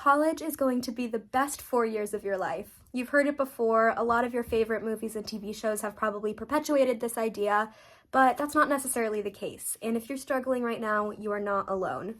College is going to be the best 4 years of your life. You've heard it before, a lot of your favorite movies and TV shows have probably perpetuated this idea, but that's not necessarily the case. And if you're struggling right now, you are not alone.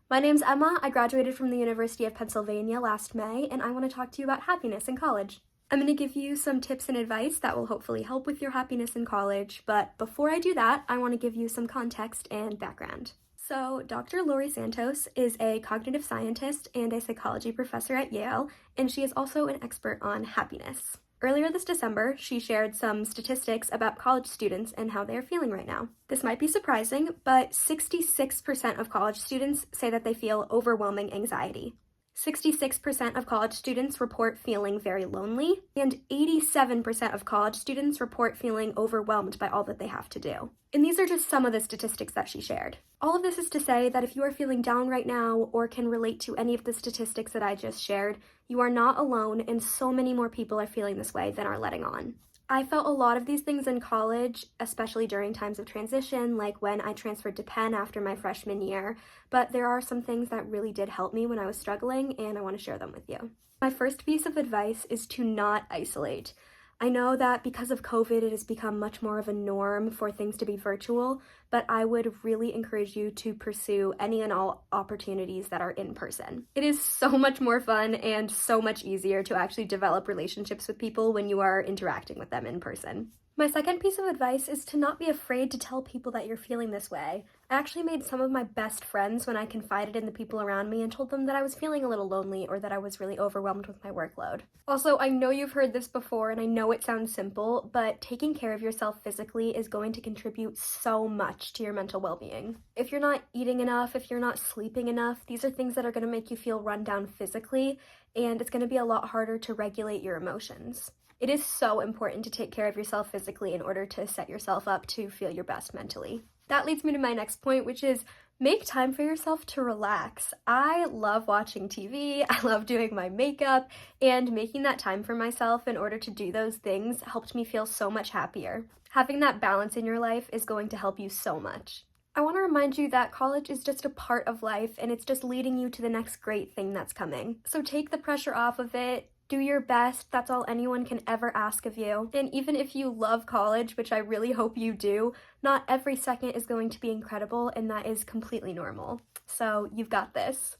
My name's Emma, I graduated from the University of Pennsylvania last May, and I want to talk to you about happiness in college. I'm going to give you some tips and advice that will hopefully help with your happiness in college, but before I do that, I want to give you some context and background. So, Dr. Laurie Santos is a cognitive scientist and a psychology professor at Yale, and she is also an expert on happiness. Earlier this December, she shared some statistics about college students and how they are feeling right now. This might be surprising, but 66% of college students say that they feel overwhelming anxiety. 66% of college students report feeling very lonely, and 87% of college students report feeling overwhelmed by all that they have to do. And these are just some of the statistics that she shared. All of this is to say that if you are feeling down right now or can relate to any of the statistics that I just shared, you are not alone, and so many more people are feeling this way than are letting on. I felt a lot of these things in college, especially during times of transition, like when I transferred to Penn after my freshman year, but there are some things that really did help me when I was struggling, and I want to share them with you. My first piece of advice is to not isolate. I know that because of COVID, it has become much more of a norm for things to be virtual, but I would really encourage you to pursue any and all opportunities that are in person. It is so much more fun and so much easier to actually develop relationships with people when you are interacting with them in person. My second piece of advice is to not be afraid to tell people that you're feeling this way. I actually made some of my best friends when I confided in the people around me and told them that I was feeling a little lonely or that I was really overwhelmed with my workload. Also, I know you've heard this before and I know it sounds simple, but taking care of yourself physically is going to contribute so much to your mental well-being. If you're not eating enough, if you're not sleeping enough, these are things that are going to make you feel run down physically, and it's going to be a lot harder to regulate your emotions. It is so important to take care of yourself physically in order to set yourself up to feel your best mentally. That leads me to my next point, which is make time for yourself to relax. I love watching TV, I love doing my makeup, and making that time for myself in order to do those things helped me feel so much happier. Having that balance in your life is going to help you so much. I want to remind you that college is just a part of life and it's just leading you to the next great thing that's coming. So take the pressure off of it. Do your best, that's all anyone can ever ask of you. And even if you love college, which I really hope you do, not every second is going to be incredible, and that is completely normal. So you've got this.